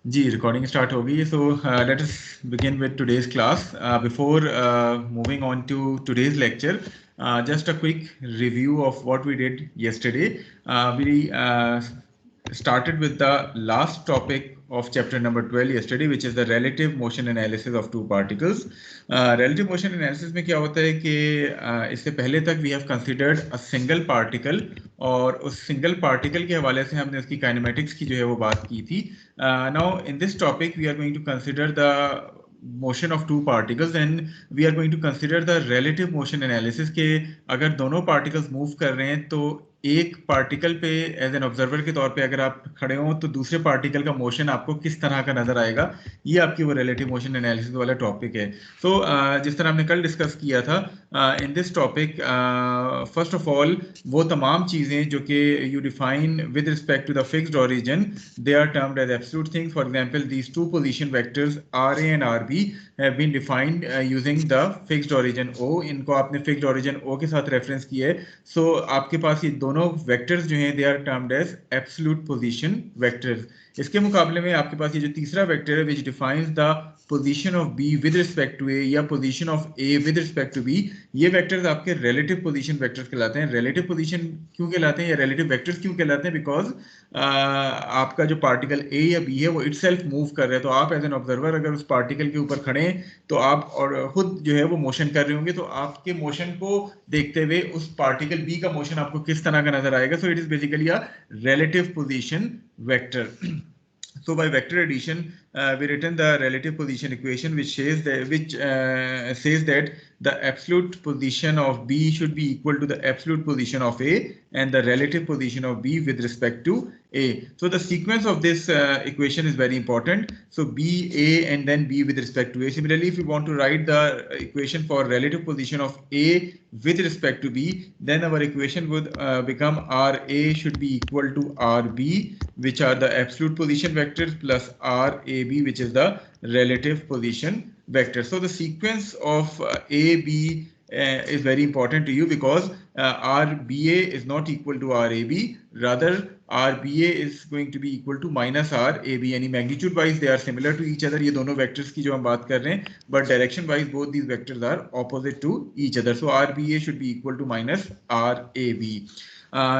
जी recording start होगी so let us begin with today's class before moving on to today's lecture just a quick review of what we did yesterday. We started with the last topic of chapter number 12 yesterday, which is the relative motion analysis of two particles. Relative motion analysis में क्या होता है कि इससे पहले तक we have considered a single particle और उस सिंगल पार्टिकल के हवाले से हमने उसकी काइनेमेटिक्स की जो है वो बात की थी. Now in this topic we are going to consider the motion of two particles and we are going to consider the relative motion analysis के अगर दोनों particles move कर रहे हैं तो एक पार्टिकल पे एज एन ऑब्जर्वर के तौर पे अगर आप खड़े हो तो दूसरे पार्टिकल का मोशन आपको किस तरह का नजर आएगा, ये आपकी वो रिलेटिव मोशन एनालिसिस वाला टॉपिक है. सो जिस तरह हमने कल डिस्कस किया था in this topic, first of all वो तमाम चीजें जो कि you define with respect to the fixed origin, they are termed as absolute things. For example these two position vectors R A and R B have been defined using the fixed origin O. इनको आपने fixed origin ओ के साथ reference किया है. सो आपके पास ये दोनों vectors जो हैं they are termed as absolute position vectors. इसके मुकाबले में आपके पास ये जो तीसरा वेक्टर है which defines the position of B with respect to A या position of A with respect to B, ये वेक्टर्स आपके रिलेटिव पोजीशन वेक्टर्स कहलाते हैं. रिलेटिव पोजीशन क्यों कहलाते हैं या रिलेटिव वेक्टर्स क्यों कहलाते हैं? बिकॉज आपका जो पार्टिकल ए या बी है वो इटसेल्फ मूव कर रहा है. तो आप एज एन ऑब्जर्वर अगर उस पार्टिकल के ऊपर खड़े हैं तो आप और खुद जो है वो मोशन कर रहे होंगे, तो आपके मोशन को देखते हुए उस पार्टिकल बी का मोशन आपको किस तरह का नजर आएगा. So it is basically a relative position vector. So by vector addition, we written the relative position equation, which says that the absolute position of B should be equal to the absolute position of A and the relative position of B with respect to A. So the sequence of this equation is very important. So B, A, and then B with respect to A. Similarly, if you want to write the equation for relative position of A with respect to B, then our equation would become RA should be equal to RB, which are the absolute position vectors, plus RAB, which is the relative position vector. So the sequence of AB is very important to you because RBA is not equal to RAB. Rather, RBA is going to be equal to minus RAB. यानी magnitude wise they are similar to each other. ये दोनों vectors की जो हम बात कर रहे हैं, but direction wise both these vectors are opposite to each other. So RBA should be equal to minus RAB.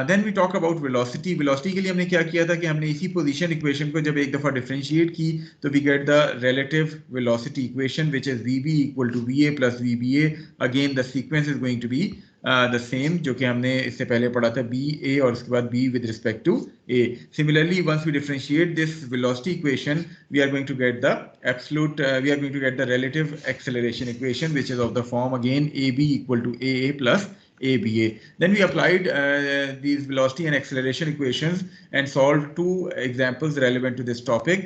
Then we talk about velocity. Velocity के लिए हमने क्या किया था कि हमने इसी पोजीशन इक्वेशन को जब एक दफ़ा डिफरेंशिएट की तो we get the relative velocity equation which is V B equal to V A plus V B A. Again the sequence is going to be the same जो कि हमने इससे पहले पढ़ा था, बी ए और उसके बाद B with respect to A. Similarly once we differentiate this velocity equation we are going to get the absolute we are going to get the relative acceleration equation which is of the form again A B equal to A plus ABA. Then we applied these velocity and acceleration equations and solved two examples relevant to this topic.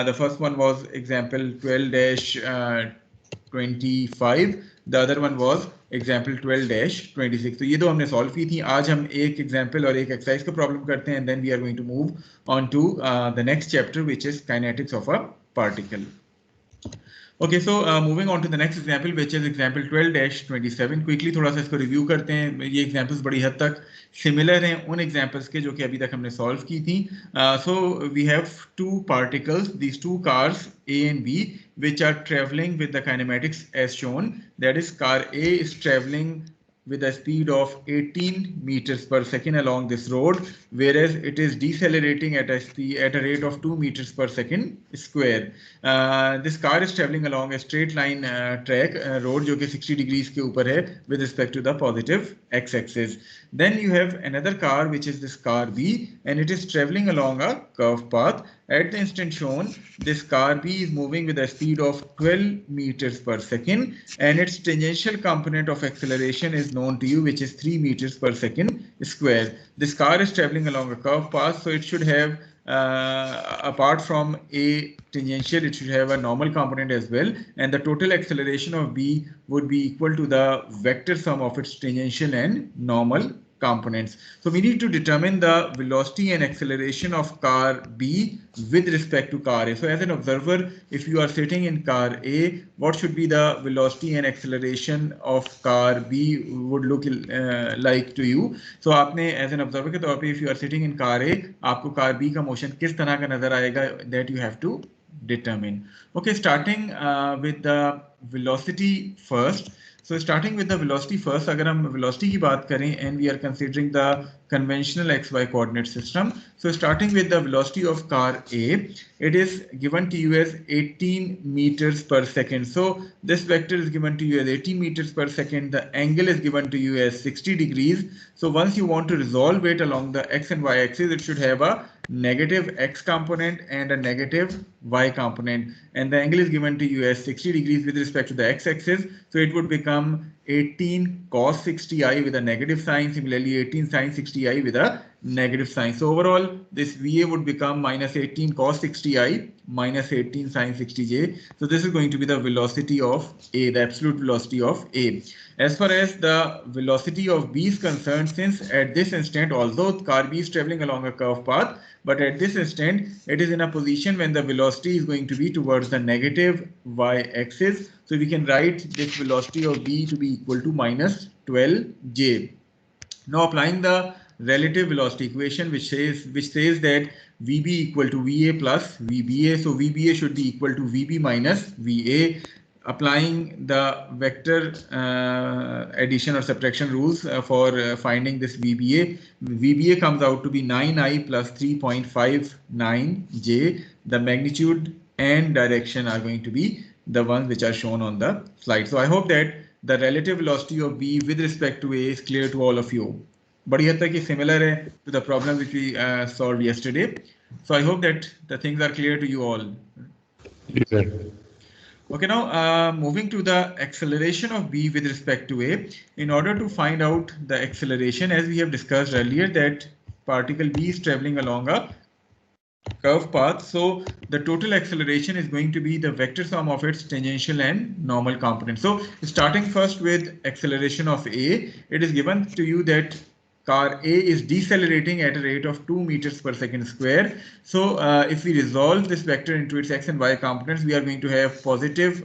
The first one was example 12-25. The other one was example 12-26. तो ये दो हमने solve की थी. आज हम एक example और एक एक्सरसाइज का प्रॉब्लम करते हैं and then we are going to move on to the next chapter which is kinetics of a particle. Okay, so moving on to the next example, which is example 12-27. Quickly थोड़ा सा इसको review करते हैं. ये examples बड़ी हद तक similar हैं उन examples के जो कि अभी तक हमने सॉल्व की थी. So we have two particles, these two cars A and B, which are traveling with the kinematics as shown. That is, car A is traveling with a speed of 18 meters per second along this road, whereas it is decelerating at a rate of 2 meters per second square. This car is traveling along a straight line track road जो कि 60 degrees के ऊपर है with respect to the positive x-axis. Then you have another car which is this car B, and it is traveling along a curved path. At the instant shown, this car B is moving with a speed of 12 meters per second, and its tangential component of acceleration is known to you, which is 3 meters per second square. This car is traveling along a curved path, so it should have apart from a tangential, it should have a normal component as well, and the total acceleration of B would be equal to the vector sum of its tangential and normal components. So we need to determine the velocity and acceleration of car B with respect to car A. So as an observer, if you are sitting in car A, what should be the velocity and acceleration of car B would look like to you? So आपने as an observer के तौर पे if you are sitting in car A, आपको car B का motion किस तरह का नजर आएगा, that you have to determine. Okay, starting with the velocity first. So starting with the velocity first, अगर हम velocity की बात करें and we are considering the conventional XY coordinate system. So starting with the velocity of car A, it is given to you as 18 meters per second. So this vector is given to you as 18 meters per second. The angle is given to you as 60 degrees. So once you want to resolve it along the X and Y axis, it should have a negative X component and a negative Y component. And the angle is given to you as 60 degrees with respect to the X axis. So it would become 18 cos 60i with a negative sign. Similarly, 18 sin 60i with a negative sign. So overall, this VA would become minus 18 cos 60i minus 18 sin 60j. So this is going to be the velocity of A, the absolute velocity of A. As far as the velocity of B is concerned, since at this instant, although car B is traveling along a curved path, but at this instant, it is in a position when the velocity is going to be towards the negative y-axis. So we can write this velocity of B to be equal to minus 12j. Now applying the relative velocity equation, which says that VB equal to VA plus VBA. So VBA should be equal to VB minus VA. Applying the vector addition or subtraction rules for finding this VBA. VBA comes out to be 9i plus 3.59j. The magnitude and direction are going to be the ones which are shown on the slide. So I hope that the relative velocity of B with respect to A is clear to all of you. बड़ी हद तक ये similar है to the problem which we solved yesterday. So I hope that the things are clear to you all. Yes, sir. Okay, now moving to the acceleration of B with respect to A. In order to find out the acceleration, as we have discussed earlier, that particle B is traveling along a curve path. So the total acceleration is going to be the vector sum of its tangential and normal components. So starting first with acceleration of A, it is given to you that car A is decelerating at a rate of 2 meters per second square. So if we resolve this vector into its X and Y components, we are going to have positive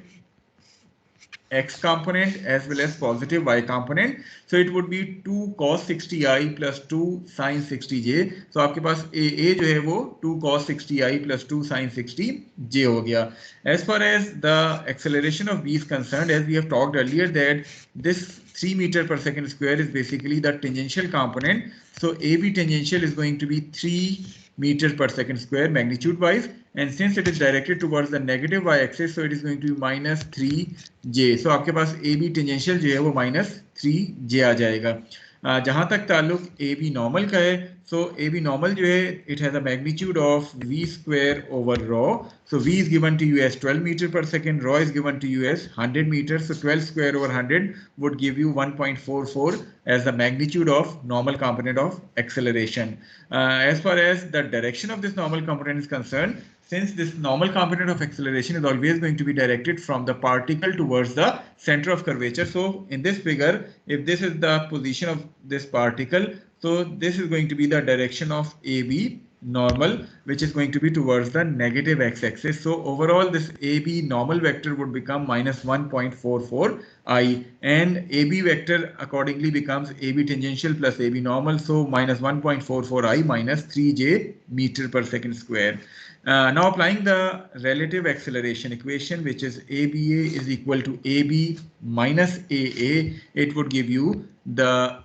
X component as well as positive Y component. So it would be 2 cos 60i plus 2 sin 60j. So आपके पास A जो है वो 2 cos 60i plus 2 sin 60j हो गया. As far as the acceleration of B is concerned, as we have talked earlier, that this 3 meter per second square is basically the tangential component. So AB tangential is going to be 3 meters per second square magnitude wise, and since it is directed towards the negative y-axis, so it is going to be minus 3j. So आपके पास AB tangential जो है वो minus 3j आ जाएगा. जहां तक ताल्लुक AB normal का है, so AB normal जो है, it has a magnitude of v square over rho. So v is given to you as 12 meter per second, rho is given to you as 100 meters. So 12 square over 100 would give you 1.44 as the magnitude of normal component of acceleration. As far as the direction of this normal component is concerned, since this normal component of acceleration is always going to be directed from the particle towards the center of curvature. So in this figure, if this is the position of this particle, so this is going to be the direction of AB normal, which is going to be towards the negative x-axis. So overall, this AB normal vector would become minus 1.44i, and AB vector accordingly becomes AB tangential plus AB normal. So minus 1.44i minus 3j meter per second square. Now applying the relative acceleration equation, which is ABA is equal to AB minus AA, it would give you the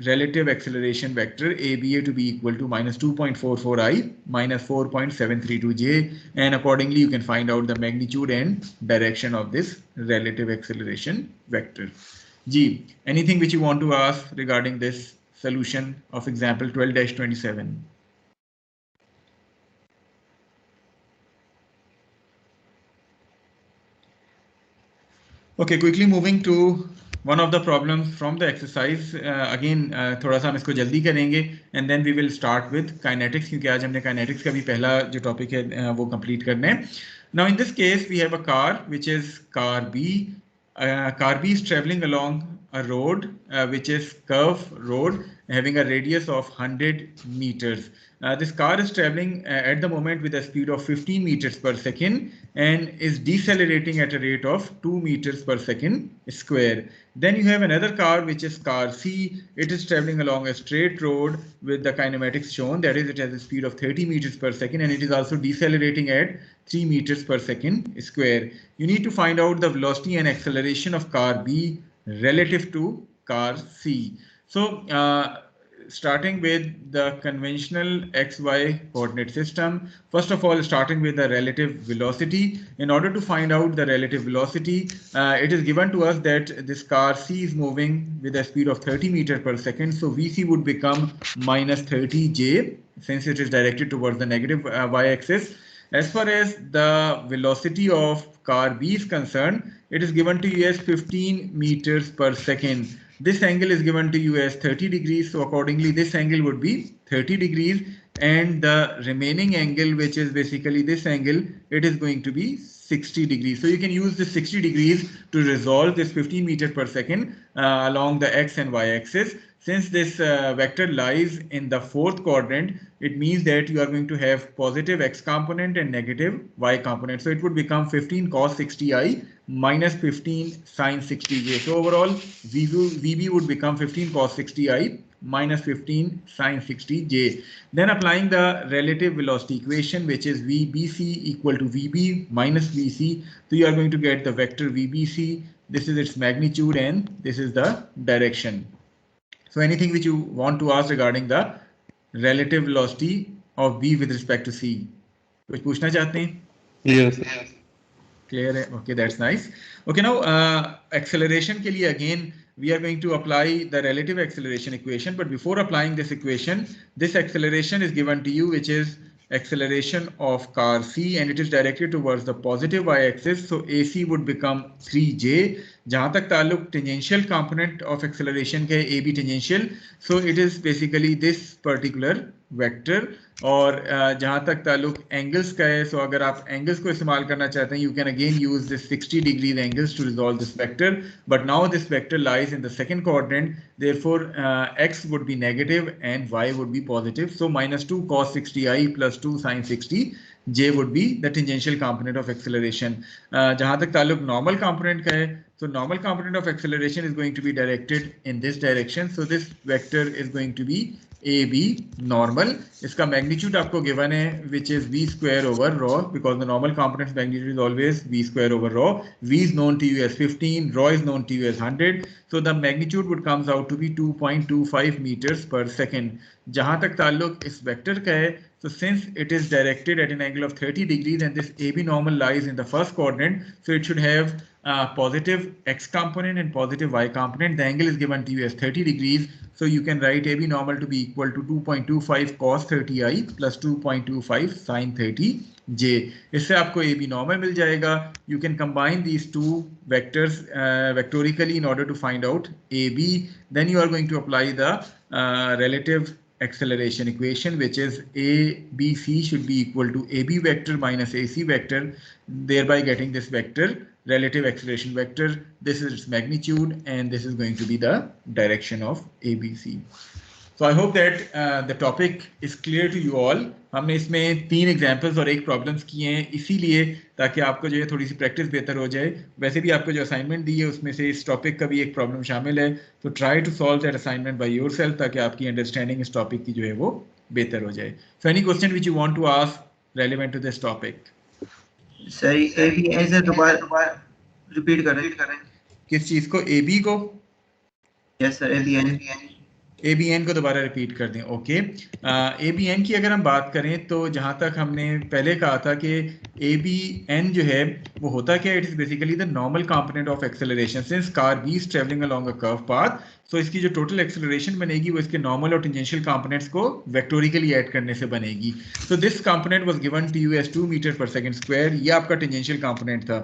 relative acceleration vector ABA to be equal to minus 2.44i minus 4.732j, and accordingly you can find out the magnitude and direction of this relative acceleration vector. G, anything which you want to ask regarding this solution of example 12-27? Okay, quickly moving to one of the problems from the exercise. Again, थोड़ा सा हम इसको जल्दी करेंगे, and then we will start with kinetics, क्योंकि आज हमने kinetics का भी पहला जो topic है वो complete करना है. Now in this case, we have a car which is car B. Car B is traveling along a road which is curve road, having a radius of 100 meters. This car is traveling at the moment with a speed of 15 meters per second and is decelerating at a rate of 2 meters per second square. Then you have another car, which is car C. It is traveling along a straight road with the kinematics shown. That is, it has a speed of 30 meters per second and it is also decelerating at 3 meters per second square. You need to find out the velocity and acceleration of car B relative to car C. So, starting with the conventional XY coordinate system, first of all, starting with the relative velocity. In order to find out the relative velocity, it is given to us that this car C is moving with a speed of 30 meters per second. So VC would become minus 30J since it is directed towards the negative y-axis. As far as the velocity of car B is concerned, it is given to you as 15 meters per second. This angle is given to you as 30 degrees. So accordingly, this angle would be 30 degrees. And the remaining angle, which is basically this angle, it is going to be 60 degrees. So you can use this 60 degrees to resolve this 15 meters per second along the X and Y axis. Since this vector lies in the fourth quadrant, it means that you are going to have positive X component and negative Y component. So it would become 15 cos 60I minus 15 sin 60J. So overall, VB would become 15 cos 60I minus 15 sin 60J. Then applying the relative velocity equation, which is VBC equal to VB minus VC. So you are going to get the vector VBC. This is its magnitude and this is the direction. So anything which you want to ask regarding the relative velocity of B with respect to C? कुछ पूछना चाहते हैं? Yes. Clear है? Okay, that's nice. Okay, now acceleration के लिए again we are going to apply the relative acceleration equation. But before applying this equation, this acceleration is given to you, which is acceleration of car C, and it is directed towards the positive y-axis. So AC would become 3J. जहाँ तक ताल्लुक tangential component of acceleration के AB tangential, so it is basically this particular vector. और जहाँ तक ताल्लुक angles का है, so अगर आप angles को इस्तेमाल करना चाहते हैं, you can again use this 60 degrees angles to resolve this vector. But now this vector lies in the second quadrant, therefore X would be negative and Y would be positive. So minus 2 cos 60I plus 2 sin 60 J would be the tangential component of acceleration. जहाँ तक ताल्लुक normal component का है, so normal component of acceleration is going to be directed in this direction. So this vector is going to be AB normal. इसका magnitude आपको given है, which is V square over rho, because the normal component's magnitude is always V square over rho. V is known to you as 15, rho is known to you as 100. So the magnitude would comes out to be 2.25 meters per second. जहाँ तक ताल्लुक इस vector का है, so since it is directed at an angle of 30 degrees and this AB normal lies in the first quadrant, so it should have positive X component and positive Y component. The angle is given to you as 30 degrees. So you can write AB normal to be equal to 2.25 cos 30I plus 2.25 sin 30J. इससे आपको AB normal मिल जाएगा. You can combine these two vectors vectorically in order to find out AB. Then you are going to apply the relative acceleration equation, which is ABC should be equal to AB vector minus AC vector, thereby getting this vector relative acceleration vector. This is its magnitude and this is going to be the direction of ABC. So I hope that the topic is clear to you all. हमने इसमें 3 examples और एक problems किए हैं इसीलिए ताकि आपको जो है थोड़ी सी प्रैक्टिस बेहतर हो जाए. वैसे भी आपको जो असाइनमेंट दी है उसमें से इस टॉपिक का भी एक प्रॉब्लम शामिल है. तो try to solve that assignment by yourself ताकि आपकी अंडरस्टैंडिंग इस टॉपिक की जो है वो बेहतर हो जाए. So any question which you want to ask relevant to this topic? Sir AB ऐसे दोबारा रिपीट करें. किस चीज को? एबी को? यस सर, ABN को दोबारा रिपीट कर दें. ओके, ABN की अगर हम बात करें तो जहाँ तक हमने पहले कहा था कि ABN जो है वो होता क्या है? It is basically the normal component of acceleration since car B is travelling along a curve path. So इसकी जो टोटल एक्सेलरेशन बनेगी वो इसके नॉर्मल और टेंजेंशियल कंपोनेंट्स को वेक्टोरिकली ऐड करने से बनेगी. So this component was given to you as 2 metre per second square. ये आपका टेंजेंशियल कंपोनेंट था.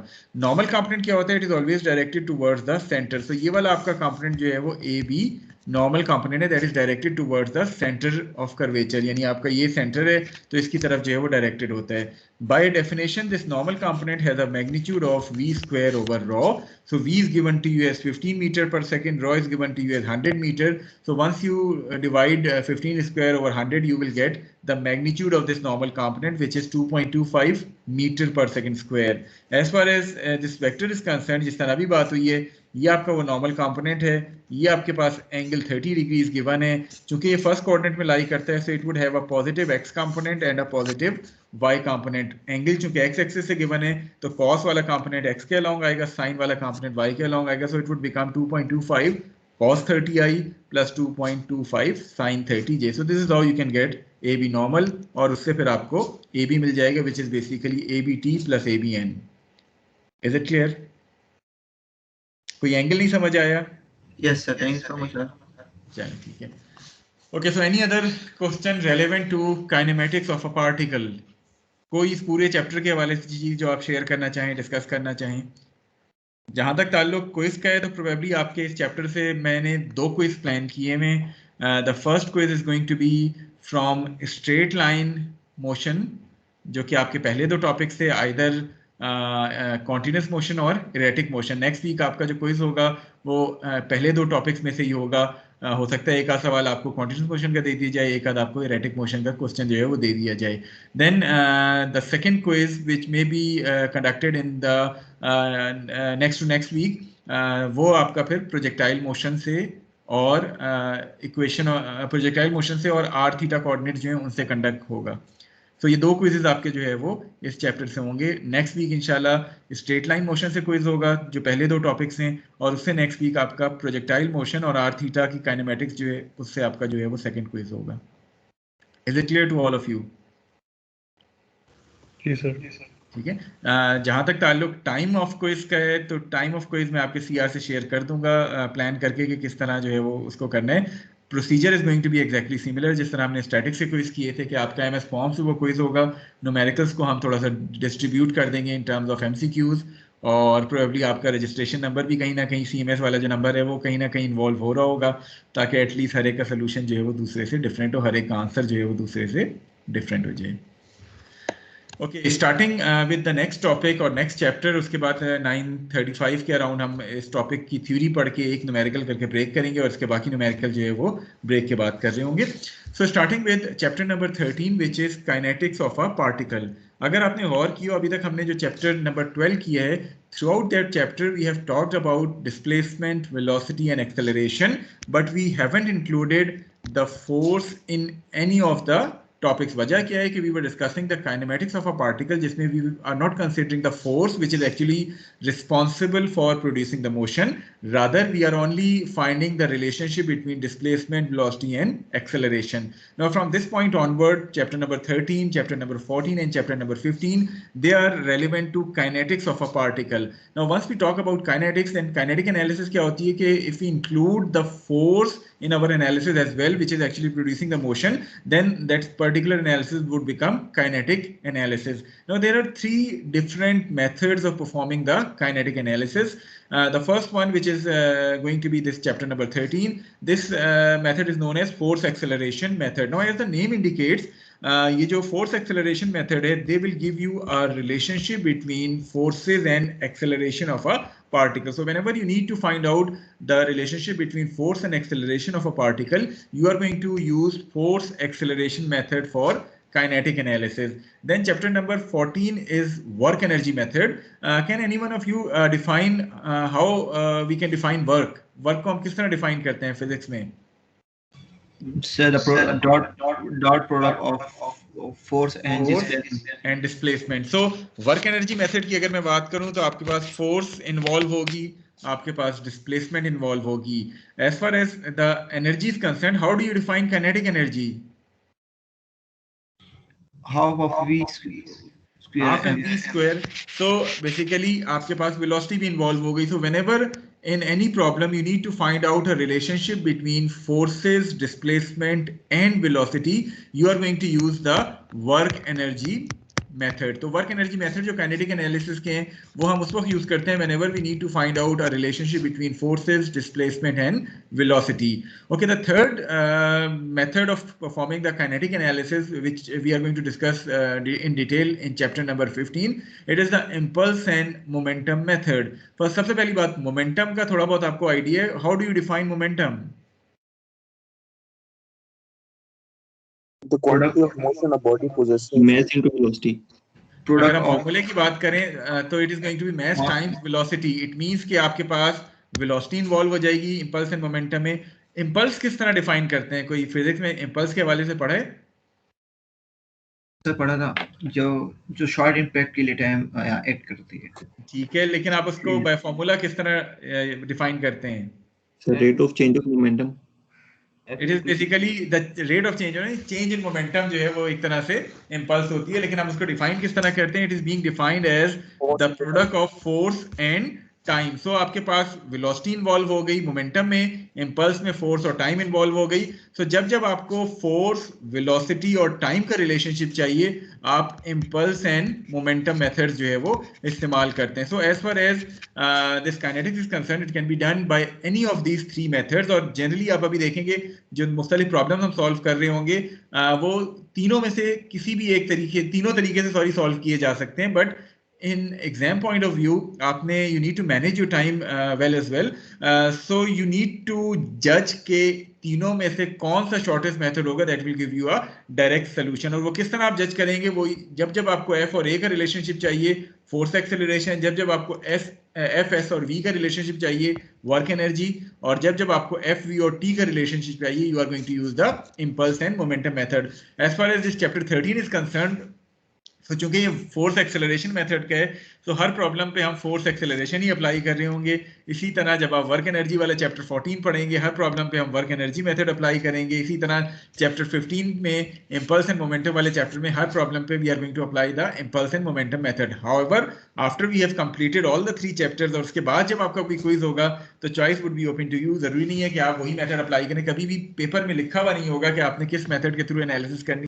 नॉर्मल कंपोनेंट क्या होता है? It is always directed towards the centre. सो ये वाला आपका कंपोनेंट जो है वो AB नॉर्मल कंपोनेंट है that is directed towards the centre of curvature, यानी आपका ये सेंटर है तो इसकी तरफ जो है वो डायरेक्टेड होता है. By definition this normal component has a magnitude of v square over rho. So v is given to you as 15 meter per second, rho is given to you as 100 meter. So once you divide 15 square over 100, you will get the magnitude of this normal component, which is 2.25 meter per second square. As far as this vector is concerned, जिस तरह अभी बात हुई है, ये आपका वो normal component है, ये आपके पास एंगल 30 डिग्रीज गिवन है. चूंकि ये फर्स्ट कोऑर्डिनेट में लाई करता है, so it would have a positive x component and a positive y component. Angle चूंकि x एक्सिस से गिवन है तो cos वाला कंपोनेंट x के अलोंग आएगा, sin वाला कंपोनेंट y के अलोंग आएगा. So it would become 2.25 cos 30i plus 2.25 sin 30j. So this is how you can get AB normal, और उससे फिर आपको AB मिल जाएगा, which is basically ABT plus ABN. Is it clear? कोई angle नहीं समझ आया? Yes sir, thank you so much sir. चलिए ठीक है. Okay, so any other question relevant to kinematics of a particle? कोई इस पूरे चैप्टर के हवाले से चीज जो आप शेयर करना चाहें, डिस्कस करना चाहें? जहां तक ताल्लुक क्विज का है तो प्रोबेबली आपके इस चैप्टर से मैंने 2 क्विज प्लान किए हैं. The first quiz is going to be from straight line motion, जो कि आपके पहले 2 टॉपिक से आइदर कॉन्टिन्यूस मोशन और इरेटिक मोशन. नेक्स्ट वीक आपका जो क्विज होगा वो पहले 2 टॉपिक्स में से ही होगा. हो सकता है एक आध सवाल आपको कॉन्टिन्यूस मोशन का दे दिया जाए, एक आध आपको इरेटिक मोशन का क्वेश्चन जो है वो दे दिया जाए. Then the second quiz which may be conducted in the next week, वो आपका फिर प्रोजेक्टाइल मोशन से और इक्वेशन प्रोजेक्टाइल मोशन से और आर थीटा कोऑर्डिनेट जो है उनसे कंडक्ट होगा. तो ये 2 क्विजेज आपके जो है वो इस चैप्टर से होंगे. नेक्स्ट वीक इंशाल्लाह स्ट्रेट लाइन मोशन से क्विज होगा जो पहले 2 टॉपिक्स हैं, और उससे नेक्स्ट वीक आपका प्रोजेक्टाइल मोशन और आर थीटा की काइनेमेटिक्स जो है उससे आपका जो है वो सेकंड क्विज होगा. Is it clear to all of you? जी सर. ठीक है. जहां तक ताल्लुक टाइम ऑफ क्विज का है तो टाइम ऑफ क्विज मैं आपके सीआर से शेयर कर दूंगा प्लान करके कि किस तरह जो है वो उसको करना है. Procedure is going to be exactly similar. जिस तरह हमने स्टैटिक से क्विज किए थे कि आपका एमएस फॉर्म से वो क्विज होगा, न्यूमेरिकल्स को हम थोड़ा सा डिस्ट्रीब्यूट कर देंगे इन टर्म्स ऑफ एमसीक्यूज, और प्रोबेबली आपका रजिस्ट्रेशन नंबर भी कहीं ना कहीं सीएमएस वाला जो नंबर है वो कहीं ना कहीं इन्वॉल्व हो रहा होगा, ताकि एटलीस्ट हर एक का सोल्यूशन जो है वो दूसरे से डिफरेंट हो, हर एक का आंसर जो है वो दूसरे से डिफरेंट हो जाए. Okay, starting with the next topic और नेक्स्ट चैप्टर. उसके बाद 9:35 के अराउंड हम इस टॉपिक की थ्योरी पढ़ के एक न्यूमेरिकल करके ब्रेक करेंगे, और इसके बाकी न्यूमेरिकल जो है वो ब्रेक के बाद कर रहे होंगे. So starting with chapter number 13 which is kinetics of a particle. अगर आपने गौर किया, अभी तक हमने जो चैप्टर नंबर 12 किया है, throughout that chapter we have talked about displacement, velocity and acceleration, but we haven't included the force in any of the topics. वजह क्या है कि we were discussing the kinematics of a particle, जिसमें we are not considering the force which is actually responsible for producing the motion, rather we are only finding the relationship between displacement, velocity and acceleration. Now from this point onward, chapter number 13, chapter number 14 and chapter number 15, they are relevant to kinetics of a particle. Now once we talk about kinetics, then kinetic analysis क्या होती है कि if we include the force in our analysis as well, which is actually producing the motion, then that particular analysis would become kinetic analysis. Now there are 3 different methods of performing the kinetic analysis. The first one, which is going to be this chapter number 13, this method is known as force acceleration method. Now as the name indicates, ये जो force acceleration method है, they will give you a relationship between forces and acceleration of a particle. So whenever you need to find out the relationship between force and acceleration of a particle, you are going to use force acceleration method for kinetic analysis. Then chapter number 14 is work energy method. Can any one of you define how we can define work? Work को हम किस तरह define करते हैं physics में? Sir, the dot product of force and displacement. So work energy method की अगर मैं बात करूं तो आपके पास force involve होगी, आपके पास displacement involve होगी. As far as the energy is concerned, how do you define kinetic energy? half of v square. Half mv square. So basically आपके पास velocity भी involve हो गई. So whenever in any problem you need to find out a relationship between forces, displacement and velocity, you are going to use the work energy method. तो work energy method जो kinetic analysis के हैं वो हम उस वक्त use करते हैं whenever we need to find out a relationship between forces, displacement and velocity. Okay, the third method of performing the kinetic analysis, which we are going to discuss in detail in chapter number 15, it is the impulse and momentum method. First, सबसे पहली बात momentum का थोड़ा बहुत आपको idea है. How do you define momentum? The quantity of motion a body possesses. Mass into velocity. अगर Product हम of फॉर्मूले की बात करें तो it is going to be mass times velocity. It means कि आपके पास वेलोसिटी इन्वॉल्व हो जाएगी इंपल्स एंड मोमेंटम में. इंपल्स किस तरह डिफाइन करते हैं? कोई फिजिक्स में इंपल्स के हवाले से पढ़ा है? से पढ़ा था, जो शॉर्ट इम्पैक्ट के लिए टाइम एक्ट करती है. ठीक है, लेकिन आप उसको बाय फॉर्मूला किस तरह डिफाइन करते हैं? Rate of change of momentum. It is basically the rate of change. Change in momentum जो है वो एक तरह से इंपल्स होती है, लेकिन हम उसको डिफाइन किस तरह करते हैं? It is being defined as the product of force and time. So आपके पास वेलोसिटी इन्वॉल्व हो गई मोमेंटम में, इंपल्स में फोर्स और टाइम इन्वॉल्व हो गई. सो जब जब आपको फोर्स, वेलोसिटी और टाइम का रिलेशनशिप चाहिए, आप इंपल्स एंड मोमेंटम मेथड्स जो है वो इस्तेमाल करते हैं. So as far as this kinetics is concern, it can be done by any of these three methods. और जनरली आप अभी देखेंगे जो मुख्तलिफ प्रॉब्लम हम सॉल्व कर रहे होंगे वो तीनों में से किसी भी एक तरीके, तीनों तरीके से सॉल्व किए जा सकते हैं. But in exam point of view, आपने you need to manage your time well as well. So you need to judge के तीनों में से कौन सा shortest method होगा that will give you a direct solution. और वो किस तरह आप जज करेंगे? वो जब जब आपको F और A का रिलेशनशिप चाहिए, फोर्स एक्सेलरेशन, जब जब आपको F S और V का रिलेशनशिप चाहिए, वर्क एनर्जी, और जब जब आपको F V और T का रिलेशनशिप चाहिए, you are going to use the impulse and momentum method. As far as this chapter 13 is concerned, तो चूंकि ये फोर्स एक्सेलरेशन मेथड का है, तो हर प्रॉब्लम पे हम फोर्स एक्सेलरेशन ही अप्लाई कर रहे होंगे. इसी तरह जब आप वर्क एनर्जी वाला चैप्टर 14 पढ़ेंगे, हर प्रॉब्लम पे हम वर्क एनर्जी मेथड अप्लाई करेंगे. इसी तरह चैप्टर 15 में इंपल्स एंड मोमेंटम वाले चैप्टर में हर प्रॉब्लम पे we are going to apply the impulse and momentum method. However after we have completed all the three chapters, और उसके बाद जब आपका कोई क्विज होगा तो choice would be open to you. जरूरी नहीं है कि आप वही मेथड अप्लाई करें. कभी भी पेपर में लिखा हुआ नहीं होगा कि आपने किस मेथड के थ्रू एनालिसिस करनी.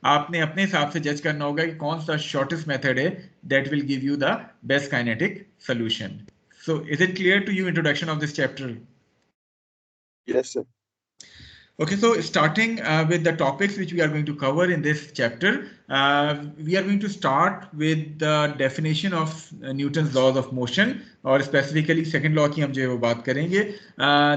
आपने अपने हिसाब से जज करना होगा कि कौन सा शॉर्टेस्ट मेथड है that will give you the best kinetic solution. So is it clear to you introduction of this chapter? Yes, sir. Okay, so starting with the topics which we are going to cover in this chapter, we are going to start with the definition of Newton's laws of motion, और specifically second law की हम जो है वो बात करेंगे.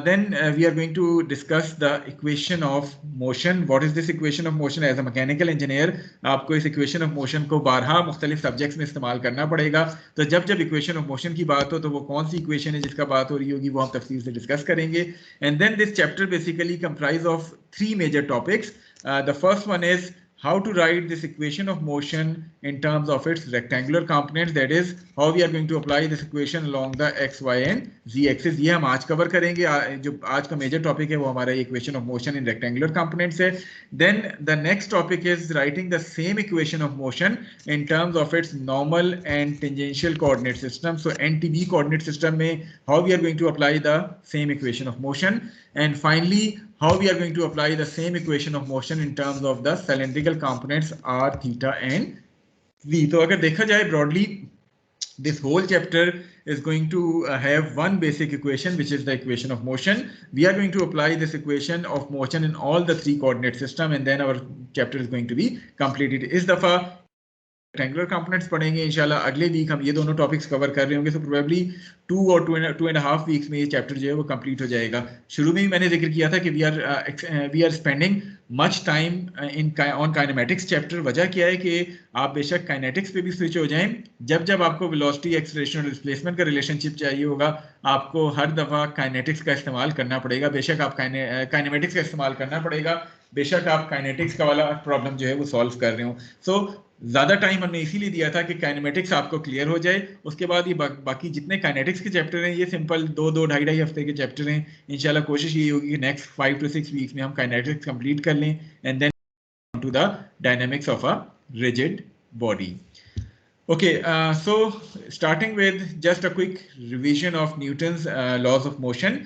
Then we are going to discuss the equation of motion. What is this equation of motion? As a mechanical engineer, आपको इस equation of motion को बारहा मुख्तलिफ subjects में इस्तेमाल करना पड़ेगा. तो जब जब equation of motion की बात हो तो वो कौन सी equation है जिसका बात हो रही होगी वो हम तफसील से discuss करेंगे. And then this chapter basically comprises of three major topics. The first one is how to write this equation of motion in terms of its rectangular components, that is how we are going to apply this equation along the x, y and z axis. ये हम आज cover करेंगे. जो आज का major topic है वो हमारा equation of motion in rectangular components है. Then the next topic is writing the same equation of motion in terms of its normal and tangential coordinate system. So NTB coordinate system में how we are going to apply the same equation of motion. And finally, how we are going to apply the same equation of motion in terms of the cylindrical components r, theta and v. तो अगर देखा जाए broadly, this whole chapter is going to have one basic equation, which is the equation of motion. We are going to apply this equation of motion in all the three coordinate system, and then our chapter is going to be completed. इस दफा rectangular components पढ़ेंगे इंशाल्लाह. अगले week हम ये दोनों topics cover कर रहे होंगे. सो प्रोबेबली 2 और 2.5 वीक्स में ये चैप्टर जो है वो कंप्लीट हो जाएगा. शुरू में ही मैंने जिक्र किया था कि we are spending much time on kinematics chapter. वजह क्या है कि आप बेशक काइनेटिक्स पे भी स्विच हो जाएं, जब जब आपको वेलोसिटी, एक्सेलरेशन और डिस्प्लेसमेंट का रिलेशनशिप चाहिए होगा, आपको हर दफ़ा काइनेटिक्स का इस्तेमाल करना पड़ेगा. बेशक आप काइनेमेटिक्स का इस्तेमाल करना पड़ेगा, बेशक आप काइनेटिक्स का वाला प्रॉब्लम जो है वो सॉल्व कर रहे हो. सो ज़्यादा टाइम हमने इसीलिए दिया था कि काइनेमेटिक्स आपको क्लियर हो जाए. उसके बाद ये बाकी जितने काइनेटिक्स के चैप्टर हैं ये सिंपल 2-2, 2.5 हफ्ते के चैप्टर हैं. इंशाल्लाह कोशिश ये होगी कि नेक्स्ट 5 to 6 वीक्स में हम काइनेटिक्स कंप्लीट कर लें and then to the dynamics of a rigid body. Okay, so starting with just a quick revision of Newton's laws of motion.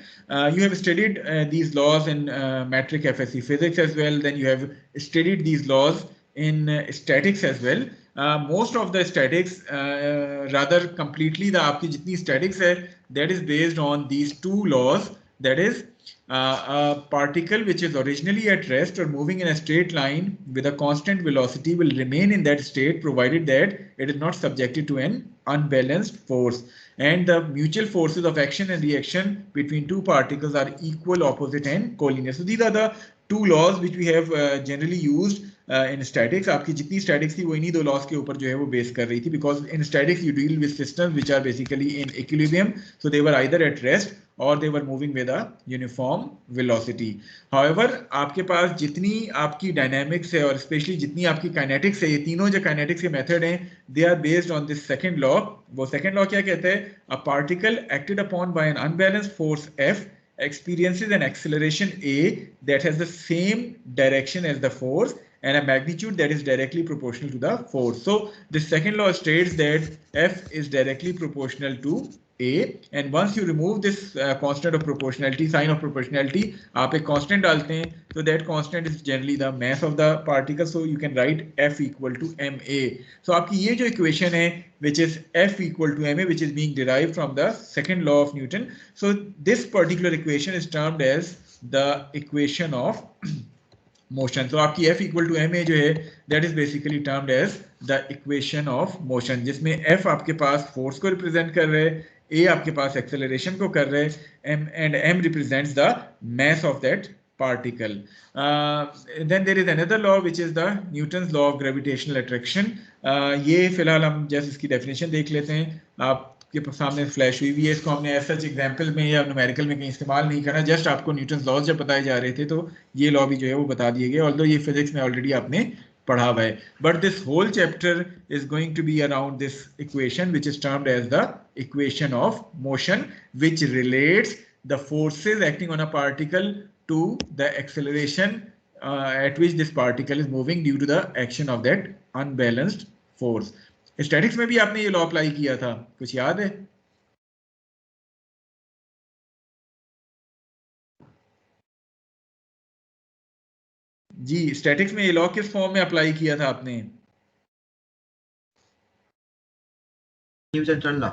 You have studied these laws in metric FSC physics as well. Then you have studied these laws in statics as well. most of the statics, rather completely the आपकी जितनी statics है, that is based on these two laws. That is, a particle which is originally at rest or moving in a straight line with a constant velocity will remain in that state provided that it is not subjected to an unbalanced force, and the mutual forces of action and reaction between two particles are equal, opposite and collinear. So these are the two laws which we have generally used in statics. आपकी जितनी statics थी वो इन्हीं दो laws के ऊपर जो है वो base कर रही थी, because in statics you deal with systems which are basically in equilibrium, so they were either at rest or they were moving with a uniform velocity. However, आपके पास जितनी आपकी dynamics है और especially जितनी आपकी kinetics है, ये तीनों जो kinetics के method हैं, they are based on this second law. वो second law क्या कहता है? A particle acted upon by an unbalanced force F experiences an acceleration A that has the same direction as the force and a magnitude that is directly proportional to the force. So the second law states that F is directly proportional to A, and once you remove this constant of proportionality, sign of proportionality, आप एक constant डालते हैं, so that constant is generally the mass of the particle, so you can write F equal to ma. So आपकी ये जो equation है, which is F equal to ma, which is being derived from the second law of Newton, so this particular equation is termed as the equation of motion. So आपकी F equal to ma जो है, that is basically termed as the equation of motion, जिसमें F आपके पास force को represent कर रहे हैं, A आपके पास acceleration को कर रहे हैं, and m represents the mass of that particle. Then there is another law which is the Newton's law of gravitational attraction. ये फिलहाल हम जैसे इसकी definition देख लेते हैं. आपके सामने फ्लैश हुई भी है, इसको हमने एज सच एग्जाम्पल में या न्यूमेरिकल में कहीं इस्तेमाल नहीं करना, जस्ट आपको न्यूटन लॉज जब बताए जा रहे थे तो ये लॉ भी जो है वो बता दिए गए, ऑल्दो ये फिजिक्स में ऑलरेडी आपने पढ़ा हुआ है, but this whole chapter is going to be around this equation which is termed as the equation of motion, which relates the forces acting on a particle to the acceleration at which this particle is moving due to the action of that unbalanced force. Statics में भी आपने ये law apply किया था, कुछ याद है? जी, statics में ये लॉ किस फॉर्म में अप्लाई किया था आपने? Newton law.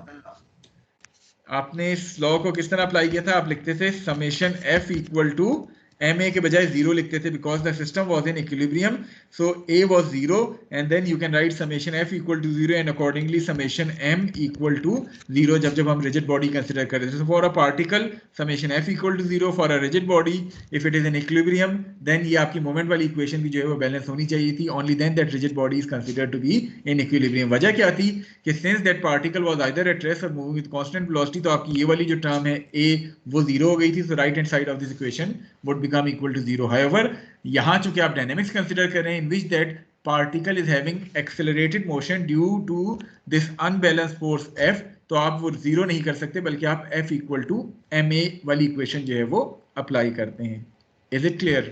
आपने इस लॉ को किस तरह अप्लाई किया था? आप लिखते थे summation F equal to ma के बजाय 0 लिखते थे, because the system was in equilibrium, so a was 0, and then you can write summation F equal to 0 and accordingly summation m equal to 0 जब हम rigid body consider कर रहे थे. So for a particle summation F equal to 0, for a rigid body if it is in equilibrium then ये आपकी moment वाली equation भी जो है वो balance होनी चाहिए थी, only then that rigid body is considered to be in equilibrium. वजह क्या थी कि since that particle was either at rest or moving with constant velocity, तो आपकी ये वाली जो term है a वो 0 हो गई थी, so right hand side of this equation would become equal to 0. However, यहाँ चूंकि आप dynamics consider कर रहे हैं in which that particle is having accelerated motion due to this unbalanced force F, तो आप वो 0 नहीं कर सकते, बल्कि आप F equal to ma वाली equation जो है वो apply करते हैं. Is it clear?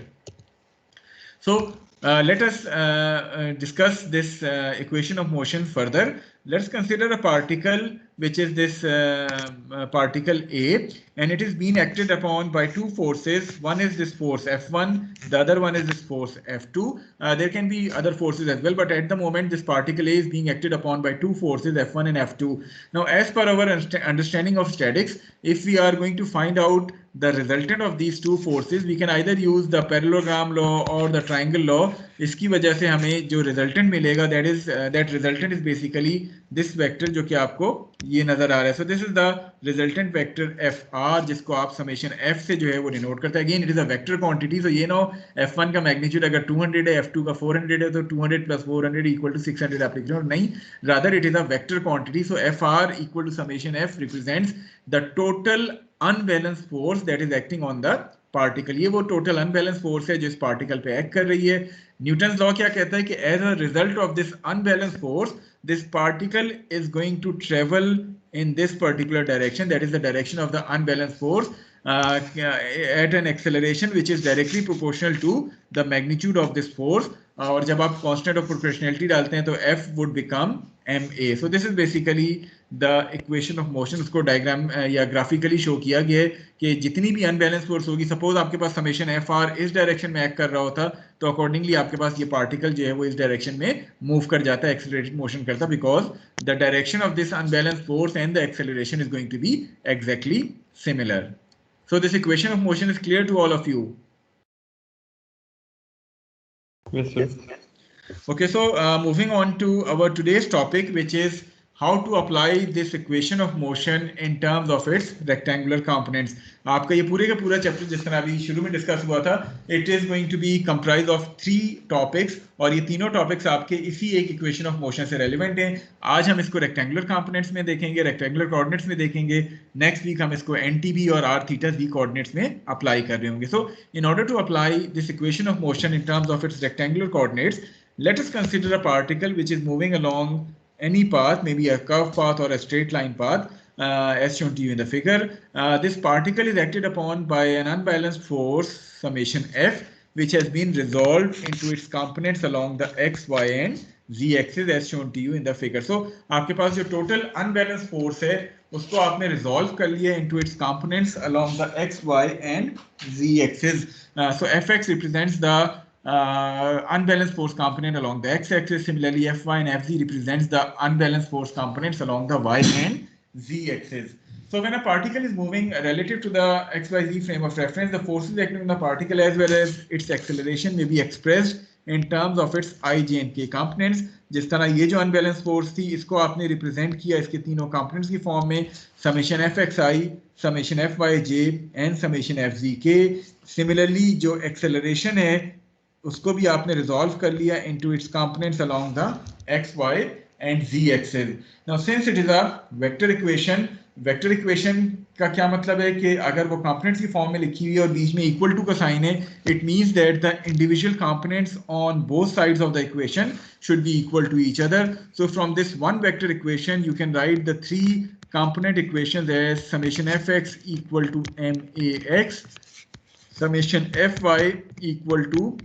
So let us discuss this equation of motion further. Let's consider a particle which is this particle A, and it is being acted upon by two forces. One is this force F1, the other one is this force F2. There can be other forces as well, but at the moment this particle A is being acted upon by two forces F1 and F2. Now as per our understanding of statics, if we are going to find out the resultant of these two forces, we can either use the parallelogram law or the triangle law. इसकी वजह से हमें जो resultant मिलेगा, that resultant is basically this vector जो कि आपको ये नजर आ रहा है. So this is the resultant vector FR, जिसको आप summation F से जो है वो denote करता है. Again it is a vector quantity, so ये ना F1 का magnitude अगर 200 है, F2 का 400 है, तो 200 plus 400 equal to 600 आप लिख रहे हो, नहीं, rather it is a vector quantity. So FR equal to summation F represents the total unbalanced force that is acting on the particle. ये वो total unbalanced force है जो इस particle पे act कर रही है. Newton's law क्या कहता है कि as a result of this unbalanced force, this particle is going to travel in this particular direction, that is the direction of the unbalanced force, at an acceleration which is directly proportional to the magnitude of this force. और जब आप constant of proportionality डालते हैं तो F would become ma. So this is basically the equation of motion, उसको diagram या graphically show किया गया है कि जितनी भी अनबैलेंस फोर्स होगी, सपोज आपके पास समेशन एफ आर इस डायरेक्शन में एक्ट कर रहा होता, तो अकॉर्डिंगली आपके पास ये पार्टिकल जो है वो इस डायरेक्शन में मूव कर जाता है, एक्सेलरेटेड मोशन करता, because the direction of this unbalance force and the acceleration is going to be exactly similar. So this equation of motion is clear to all of you. Yes, sir. Okay, so moving on to our today's topic, which is how to apply this equation of motion in terms of its rectangular components. आपका ये पूरे का पूरा chapter जिस तरह अभी शुरू में डिस्कस हुआ था, it is going to be comprised of 3 topics, और ये तीनों टॉपिक्स आपके इसी एक इक्वेशन ऑफ मोशन से रेलिवेंट हैं. आज हम इसको रेक्टेंगुलर कंपोनेंट्स में देखेंगे, रेक्टेंगुलर कोऑर्डिनेट्स में देखेंगे. नेक्स्ट वीक हम इसको एनटीबी और आर थीटा जी कोऑर्डिनेट्स में अप्लाई कर रहे होंगे. So in order to apply this equation of motion in terms of its rectangular coordinates, let us consider a particle which is moving along any path, maybe a curved path or a straight line path, as shown to you in the figure. This particle is acted upon by an unbalanced force summation F, which has been resolved into its components along the x, y and z axis as shown to you in the figure. So आपके पास जो total unbalanced force है उसको आपने resolve कर लिया into its components along the x, y and z axis. So Fx represents the unbalanced force component along the x-axis. Similarly, Fy and Fz represents the unbalanced force components along the y and z-axis. So when a particle is moving relative to the xyz frame of reference, the forces acting on the particle as well as its acceleration may be expressed in terms of its I, j and k components. जिस तरह ये जो unbalanced force थी इसको आपने represent किया इसके तीनों components की form में, summation fxi, summation fyj and summation fzk. Similarly, जो acceleration है उसको भी आपने रिजॉल्व कर लिया into its components along the x, y and z axis. Now since it is a vector equation का क्या मतलब है कि अगर वो components की फॉर्म में लिखी हुई है और बीच में equal to का साइन है, it means that the individual components on both sides of the equation should be equal to each other. So from this one vector equation you can write the 3 component equations as summation fx equal to max, summation fy equal to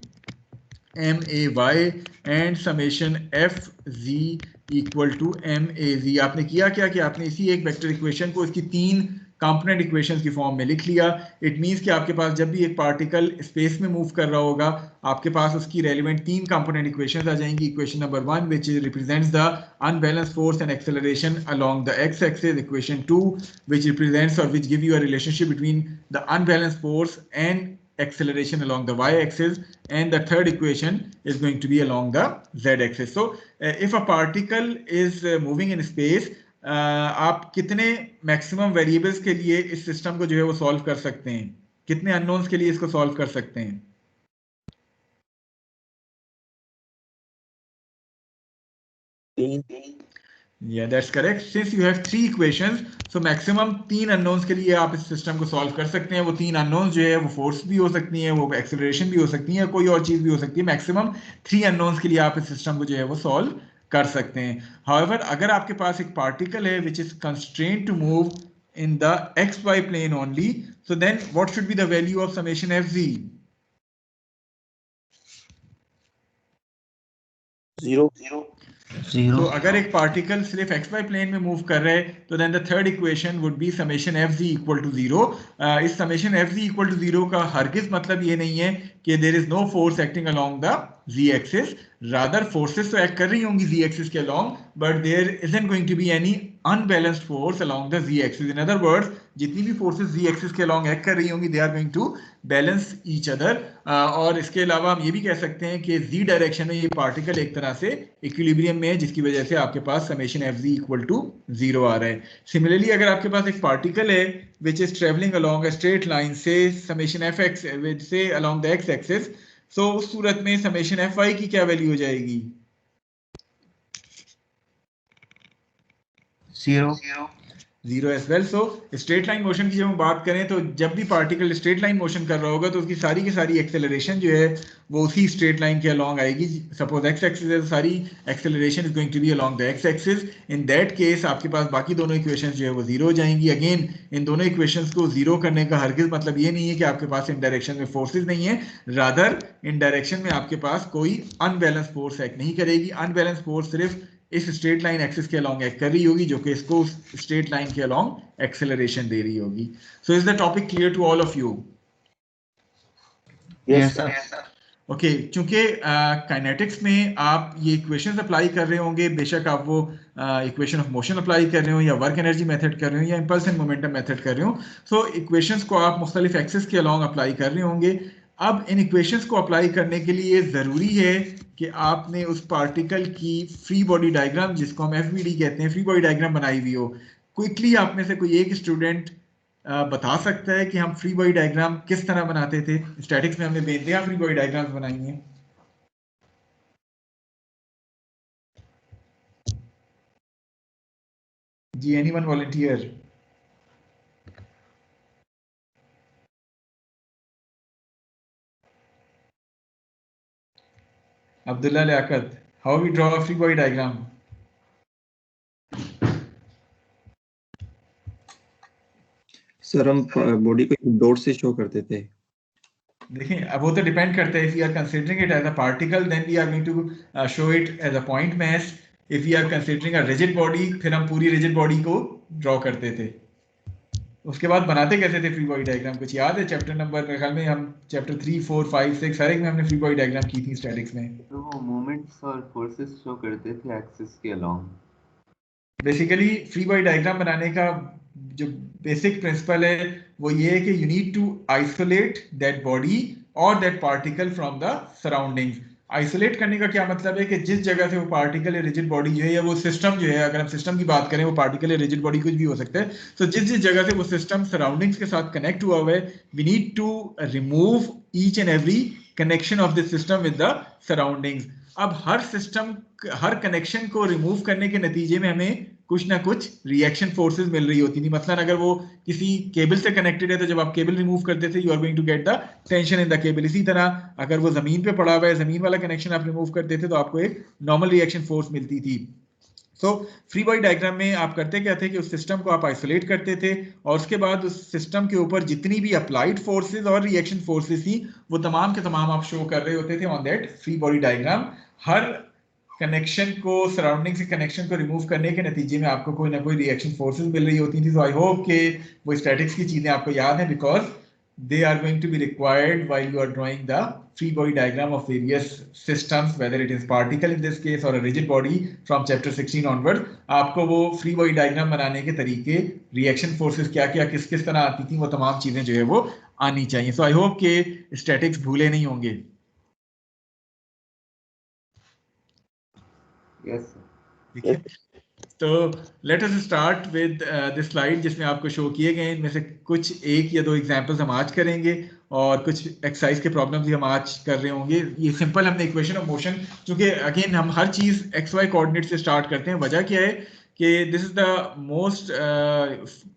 may and summation fz equal to maz. आपने किया क्या कि आपने इसी एक vector equation को इसकी 3 component equations की फॉर्म में लिख लिया. इट मींस कि आपके पास जब भी एक पार्टिकल स्पेस में मूव कर रहा होगा आपके पास उसकी रेलेवेंट 3 कंपोनेंट इक्वेशंस आ जाएंगी. Equation number 1 which represents the unbalanced force and acceleration along the X axis, equation 2 which represents और which give you a relationship between the unbalanced force and acceleration along the y-axis, and the third equation is going to be along the z-axis. So if a particle is moving in space, आप कितने maximum variables के लिए इस system को जो है वो solve कर सकते हैं, कितने अननोन्स के लिए इसको सॉल्व कर सकते हैं? Yeah, that's correct. Since you have 3 equations, so maximum 3 unknowns के लिए आप इस सिस्टम को सॉल्व कर सकते हैं. वो 3 unknowns जो है वो फोर्स भी हो सकती हैं, वो एक्सेलरेशन भी हो सकती है, कोई और चीज भी हो सकती है. मैक्सिमम 3 unknowns के लिए आप इस सिस्टम को जो है वो सॉल्व कर सकते हैं. However, अगर आपके पास एक पार्टिकल है which is constrained to move in the xy plane only, so then what should be the value of summation fz? 0. तो अगर एक पार्टिकल सिर्फ xy प्लेन में मूव कर रहा है तो then the third equation would be summation fz equal to 0. इस समेशन fz इक्वल टू 0 का हरगिज मतलब ये नहीं है कि there is no force acting along the z axis. Rather forces तो एक्ट कर रही होंगी z एक्सिस के along, but there isn't going to be any unbalanced force along the z axis. In other words, जितनी भी forces z axis के along act कर रही होंगी they are going to balance each other. और इसके अलावा हम ये भी कह सकते हैं कि z डायरेक्शन में ये पार्टिकल एक तरह से इक्विलिब्रियम में है, जिसकी वजह से आपके पास समेशन fz इक्वल टू 0 आ रहा है. सिमिलरली अगर आपके पास एक पार्टिकल है which is travelling along a straight line से समेशन fx से अलोंग द x एक्सिस, सो उस सूरत में समेशन fy की क्या वैल्यू हो जाएगी? 0 as well. So straight line motion की जब हम बात करें तो जब भी पार्टिकल स्ट्रेट लाइन मोशन कर रहा होगा तो उसकी सारी की सारी एक्सेलरेशन जो है वो उसी स्ट्रेट लाइन के अलोंग आएगी. सपोज एक्स एक्सिस है तो सारी acceleration is going to be along the X axis. In that case आपके पास बाकी दोनों इक्वेशंस जो है वो 0 हो जाएंगी. अगेन इन दोनों इक्वेशंस को 0 करने का हरगिज मतलब ये नहीं है कि आपके पास इन डायरेक्शन में फोर्सेज नहीं है, रादर इन डायरेक्शन में आपके पास कोई अनबैलेंस फोर्स एक्ट नहीं करेगी. अनबैलेंस फोर्स सिर्फ इस स्ट्रेट लाइन एक्सिस के अलोंग एक्ट कर रही होगी, जो कि इसको स्ट्रेट लाइन के अलोंग एक्सेलरेशन दे रही होगी. So is the topic clear to all of you? Yes, sir. Okay, चूंकि काइनेटिक्स में आप ये इक्वेशंस अप्लाई कर रहे होंगे, बेशक आप वो इक्वेशन ऑफ मोशन अप्लाई कर रहे हो या वर्क एनर्जी मेथड कर रहे हो या इम्पल्स एंड मोमेंटम मेथड कर रहे हो, सो इक्वेशंस को आप मुख्तलिफ एक्सिस के अलोंग अप्लाई कर रहे होंगे. अब इन इक्वेशंस को अप्लाई करने के लिए ज़रूरी है कि आपने उस पार्टिकल की फ्री बॉडी डायग्राम, जिसको हम FBD कहते हैं, फ्री बॉडी डायग्राम बनाई हुई हो. क्विकली आप में से कोई एक स्टूडेंट बता सकता है कि हम फ्री बॉडी डायग्राम किस तरह बनाते थे? स्टैटिक्स में हमने बेनतहा फ्री बॉडी डायग्राम्स बनाई हैं. जी, anyone volunteer? Abdullah Liaquat, how we draw a free body diagram? Sir हम बॉडी को डॉट से शो करते थे. देखें, अब वो तो डिपेंड करता है. If you are considering it as a particle then we are going to show it as a point mass. If you are considering a rigid body, फिर हम पूरी रिजिड बॉडी को ड्रॉ करते थे. उसके बाद बनाते कैसे थे फ्री बॉडी डायग्राम? कुछ याद है? चैप्टर नंबर, मेरे ख्याल में हम चैप्टर 3, 4, 5, 6 हर एक में हमने फ्री बॉडी डायग्राम की थी स्टैटिक्स में. तो वो मोमेंट्स और फोर्सेस शो करते थे एक्सिस के along. Basically free body diagram बनाने का जो बेसिक प्रिंसिपल है वो ये है कि you need to isolate that body और that particle from the surroundings. Isolate करने का क्या मतलब है कि जिस जगह से वो पार्टिकल या रिजिड बॉडी जो है या वो सिस्टम जो है, अगर हम सिस्टम की बात करें, वो पार्टिकल या रिजिड बॉडी कुछ भी हो सकता है, तो जिस जिस जगह से वो सिस्टम सराउंडिंग्स के साथ कनेक्ट हुआ हुआ है, we need to remove each and every connection of this system with the surroundings. अब हर सिस्टम, हर कनेक्शन को रिमूव करने के नतीजे में हमें कुछ ना कुछ रिएक्शन फोर्सेस मिल रही होती थी. मसलन अगर वो किसी केबल से कनेक्टेड है तो जब आप केबल रिमूव करते थे, you are going to get the tension in the cable. इसी तरह अगर वो जमीन पे पड़ा हुआ है, जमीन वाला कनेक्शन आप रिमूव करते थे तो आपको एक नॉर्मल रिएक्शन फोर्स मिलती थी. सो फ्री बॉडी डायग्राम में आप करते क्या थे कि उस सिस्टम को आप आइसोलेट करते थे और उसके बाद उस सिस्टम के ऊपर जितनी भी अप्लाइड फोर्सेस और रिएक्शन फोर्सेस थी वो तमाम के तमाम आप शो कर रहे होते थे on that free body diagram. Her connection को, सराउंडिंग से कनेक्शन को रिमूव करने के नतीजे में आपको कोई ना कोई रिएक्शन फोर्सेस मिल रही होती थी. सो आई होप कि वो स्टैटिक्स की चीजें आपको याद हैं, because they are going to be required while you are drawing the free body diagram of various systems, whether it is particle in this case or a rigid body from chapter 16 onward. आपको वो free body diagram बनाने के तरीके, reaction forces क्या क्या किस किस तरह आती थी, वो तमाम चीजें जो है वो आनी चाहिए. So I hope कि statics भूले नहीं होंगे. Yes, sir. ठीक है, तो let us start with this slide जिसमें आपको शो किए गए इनमें से कुछ एक या दो एग्जांपल्स हम आज करेंगे और कुछ एक्सरसाइज के प्रॉब्लम्स भी हम आज कर रहे होंगे. ये सिंपल हमने इक्वेशन ऑफ मोशन, क्योंकि अगेन हम हर चीज XY कोऑर्डिनेट से स्टार्ट करते हैं. वजह क्या है कि this is the most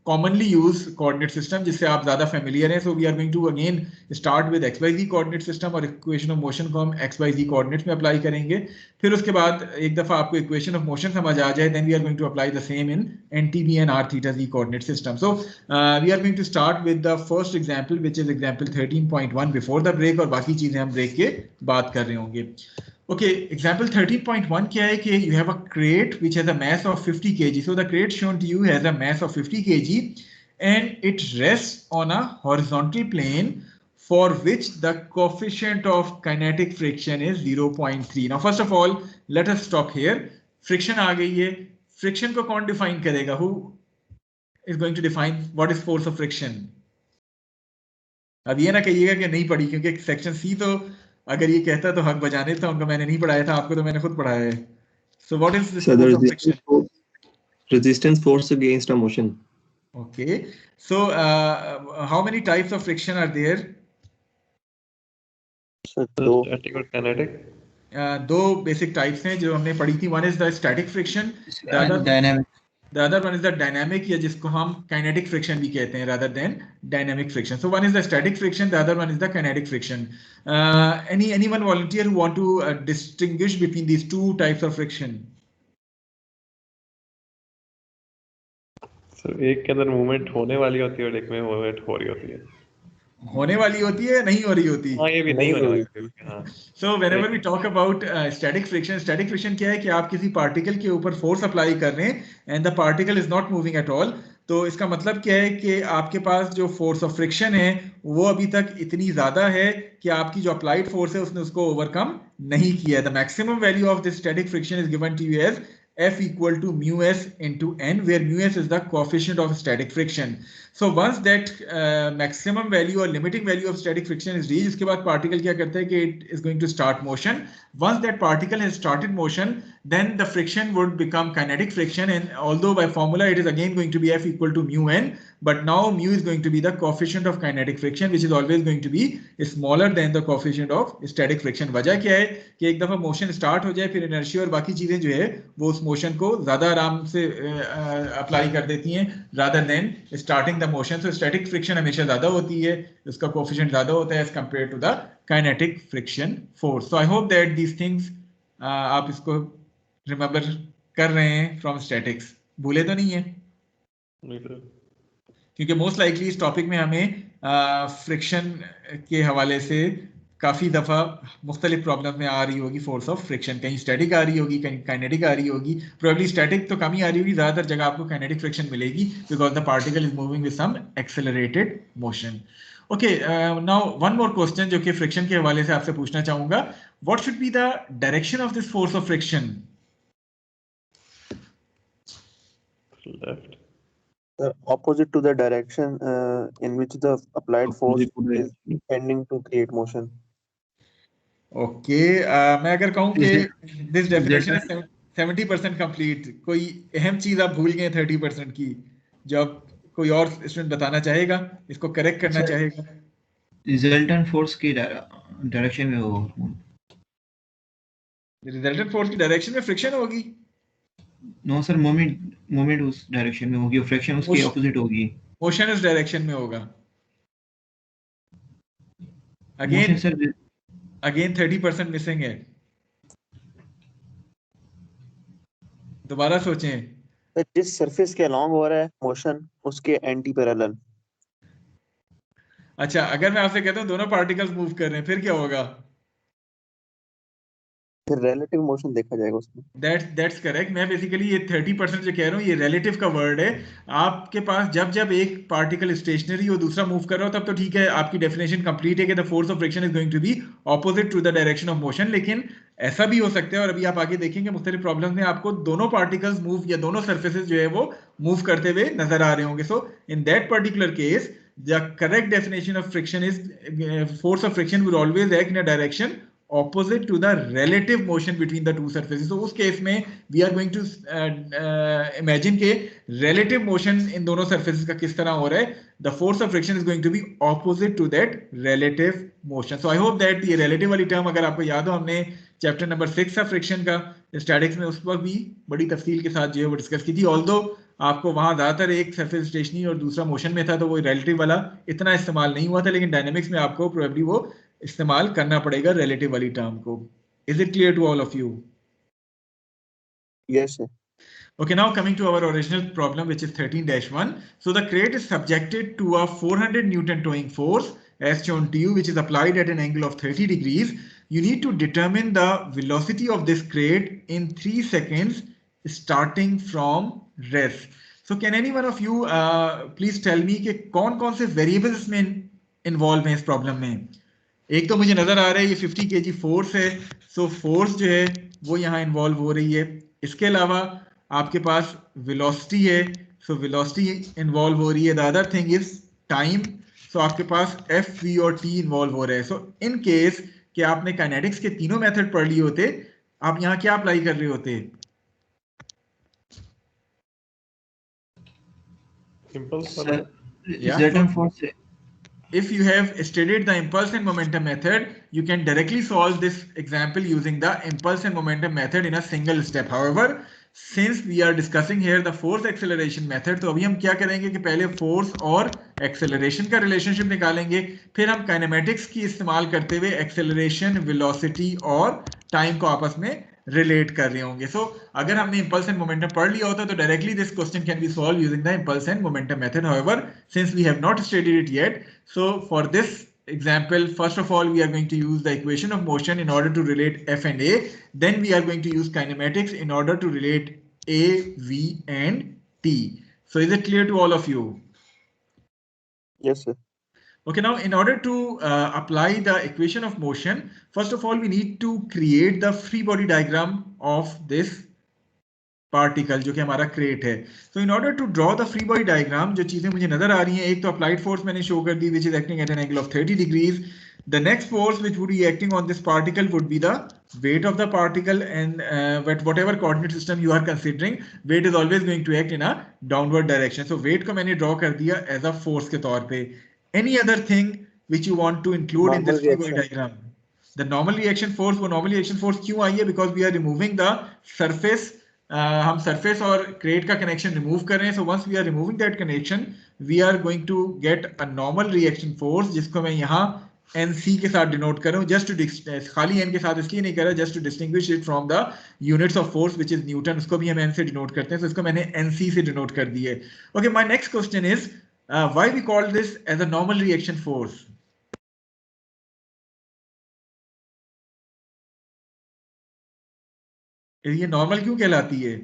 commonly use coordinate system जिससे आप ज्यादा फेमिलियर हैं. So we are going to again start with XYZ coordinate system और इक्वेशन ऑफ मोशन को हम XYZ कोऑर्डिनेट्स में अप्लाई करेंगे. फिर उसके बाद एक दफा आपको इक्वेशन ऑफ मोशन समझ आ जाए, then we are going to apply the same in NTB and R-θ-Z coordinate system. So we are going to start with the first example which is example 13.1 before the break, और बाकी चीजें हम break के बाद कर रहे होंगे. Okay, example 13.1 क्या है कि you have a crate which has a mass of 50 kg. So the crate shown to you has a mass of 50 kg and it rests on a horizontal plane for which the coefficient of kinetic friction is 0.3. Now first of all, let us stop here. Friction आ गई है. Friction को कौन define करेगा? Who is going to define what is force of friction? अब ये ना कहिएगा कि नहीं पढ़ी, क्योंकि सेक्शन C तो अगर ये कहता तो हक बजाने था उनको, मैंने नहीं पढ़ाया था, आपको तो मैंने खुद पढ़ाया है. So what is this force of friction? Resistance force against a motion. Okay, so how many types of friction are there? Static और kinetic. दो basic types हैं जो हमने पढ़ी थी. One is the static friction, the other one is the dynamic, या जिसको हम kinetic friction भी कहते हैं rather than dynamic friction. So one is the static friction, the other one is the kinetic friction. Anyone volunteer who want to distinguish between these two types of friction? So एक के अंदर movement होने वाली होती है और एक में मूवमेंट हो रही होती है. होने वाली होती है, नहीं हो रही होती। हाँ ये भी नहीं होने वाली। हाँ So whenever we talk about static friction क्या है कि आप किसी पार्टिकल के ऊपर फोर्स अप्लाई कर रहे हैं and the particle is not moving at all, तो इसका मतलब क्या है कि आपके पास जो फोर्स ऑफ फ्रिक्शन है वो अभी तक इतनी ज्यादा है कि आपकी जो अप्लाइड फोर्स है उसने उसको ओवरकम नहीं किया। The maximum value of this static friction is given to you as F equal to mu s into n, where mu s is the coefficient of static friction. So once that maximum value or limiting value of static friction is reached, उसके बाद particle क्या करता है कि it is going to start motion. Once that particle has started motion, then the friction would become kinetic friction, and although by formula it is again going to be F equal to mu n, but now mu is going to be the coefficient of kinetic friction, which is always going to be smaller than the coefficient of static friction. वजह क्या है कि एक दफा motion start हो जाए फिर inertia और बाकी चीजें जो है वो उस मोशन को ज्यादा आराम से अप्लाई कर देती हैं rather than starting the motion. So static friction हमेशा ज्यादा होती है, उसका कोएफिशिएंट ज्यादा होता है as compare to the kinetic friction force. So I hope that these things आप इसको रिमेंबर कर रहे हैं फ्रॉम स्टैटिक्स, भूले तो नहीं है? क्योंकि मोस्ट लाइकली इस टॉपिक में हमें फ्रिक्शन के हवाले से काफ़ी दफ़ा मुख्तलिफ प्रॉब्लम में आ रही होगी फोर्स ऑफ फ्रिक्शन, कहीं स्टैटिक आ रही होगी, कहीं काइनेटिक आ रही होगी। प्रोबेबली स्टैटिक तो कम ही आ रही होगी, ज़्यादातर जगह आपको काइनेटिक फ्रिक्शन मिलेगी because the particle is moving with some accelerated motion. Okay, now one more question जो कि फ्रिक्शन के हवाले से आपसे पूछना चाहूँगा, what should be the direction of this force of friction? Left. Opposite to the direction in which the applied force is tending to create motion. Okay, मैं अगर कहूँ कि दिस डेफिनेशन इज 70% कंप्लीट, कोई अहम चीज आप भूल गए 30% की, जो आप कोई और स्टूडेंट बताना चाहेगा, इसको करेक्ट करना चाहेगा? रिजल्टेंट फोर्स की डायरेक्शन में हो, रिजल्टेंट फोर्स की डायरेक्शन में फ्रिक्शन होगी? नो सर, मोमेंट उस डायरेक्शन में होगी और फ्रिक्शन उसके ऑपोजिट होगी। मोशन उस डायरेक्शन में होगा। मोशन सर अगेन 30% मिसिंग है, दोबारा सोचें। जिस सरफेस के अलॉन्ग हो रहा है मोशन उसके एंटी पैरेलल। अच्छा, अगर मैं आपसे कहता हूँ दोनों पार्टिकल्स मूव कर रहे हैं फिर क्या होगा? फिर रिलेटिव मोशन देखा जाएगा उसमें। That's correct। मैं बेसिकली ये 30% जो कह रहा हूँ ये रिलेटिव का वर्ड है। आपके पास जब जब एक पार्टिकल स्टेशनरी और दूसरा मूव कर रहा हो तब तो ठीक है, आपकी डेफिनेशन कंप्लीट है कि the force of friction is going to be opposite to the direction of motion. लेकिन ऐसा भी हो सकता है, और अभी आप आगे देखेंगे मुख्तलिफ प्रॉब्लम्स में आपको दोनों पार्टिकल्स मूव या दोनों सर्फेसेस जो है वो मूव करते हुए नजर आ रहे होंगे। So in that particular case the correct definition of friction is force of friction will always act in a direction opposite to the relative motion between the two surfaces। so उस case में we are going to imagine के relative motion इन दोनों surfaces का किस तरह हो रहा है। the force of friction is going to be opposite to that relative motion। so I hope that ये relative वाली term अगर आपको याद हो, हमने चैप्टर नंबर 6 था फ्रिक्शन का स्टैटिक्स में, उस वक्त भी बड़ी तफसील के साथ जो है वो डिस्कस की थी। ऑल्दो आपको वहां ज्यादातर एक सरफेस स्टेशनरी और दूसरा मोशन में था तो वो रिलेटिव वाला इतना इस्तेमाल नहीं हुआ था, लेकिन डायनेमिक्स में आपको प्रोबेबली वो इस्तेमाल करना पड़ेगा रिलेटिव वाली टर्म को। Is it clear to all of you? Yes sir. Okay, now coming to our original problem, which is 13-1. So the crate is subjected to a 400 Newton towing force as shown to you, which is applied at an angle of 30 degrees. You need to determine the velocity of this crate in 3 seconds starting from rest. So can any one of you please tell me कि कौन-कौन से variables इसमें involved हैं इस problem में? एक तो मुझे नजर आ रहा है ये 50 kg फोर्स है, सो फोर्स जो है वो यहाँ इन्वॉल्व हो रही है। इसके अलावा आपके पास वेलोसिटी है, सो वेलोसिटी इन्वॉल्व हो रही है। The other thing is time, so आपके पास एफ, वी और टी इन्वॉल्व हो रहे हैं। सो इन केस कि आपने काइनेटिक्स के तीनों मेथड पढ़ लिए होते, आप यहाँ क्या अप्लाई कर रहे होते? Impulse. If you have studied the impulse and momentum method, you can directly solve this example using the impulse and momentum method in a single step. However, since we are discussing here the force acceleration method, तो अभी हम क्या करेंगे कि पहले force और acceleration का relationship निकालेंगे, फिर हम काइनेमेटिक्स की इस्तेमाल करते हुए एक्सेलरेशन, वेलोसिटी और टाइम को आपस में रिलेट कर रहे होंगे. सो अगर हमने impulse and momentum पढ़ लिया होता तो directly this question can be solved using the impulse and momentum method. However, since we have not studied it yet, so for this example, first of all, we are going to use the equation of motion in order to relate F and A. Then we are going to use kinematics in order to relate A, V, and T. So is it clear to all of you? Yes, sir. Okay, now in order to apply the equation of motion, first of all, we need to create the free body diagram of this particle जो कि हमारा crate है. So in order to draw the free body diagram, जो चीजें मुझे नजर आ रही हैं, एक तो applied force मैंने show कर दी, which is acting at an angle of 30 degrees. The next force which would be acting on this particle would be the weight of the particle, and whatever coordinate system you are considering, weight is always going to act in a downward direction. So weight को मैंने draw कर दिया as a force के तौर पे. Any other thing which you want to include in this free body diagram? The normal reaction force, वो normal reaction force क्यों आई है? Because we are removing the surface. हम surface और crate का connection remove कर रहे हैं. So once we are removing that connection, we are going to get a normal reaction force, जिसको मैं यहाँ NC के साथ denote कर रहा हूँ. Just to खाली N के साथ इसलिए नहीं कर रहा, just to distinguish it from the units of force which is Newton. उसको भी हम N से denote करते हैं. So इसको मैंने NC से denote कर दी है. Okay, my next question is why we call this as a normal reaction force? ये normal क्यों कहलाती है?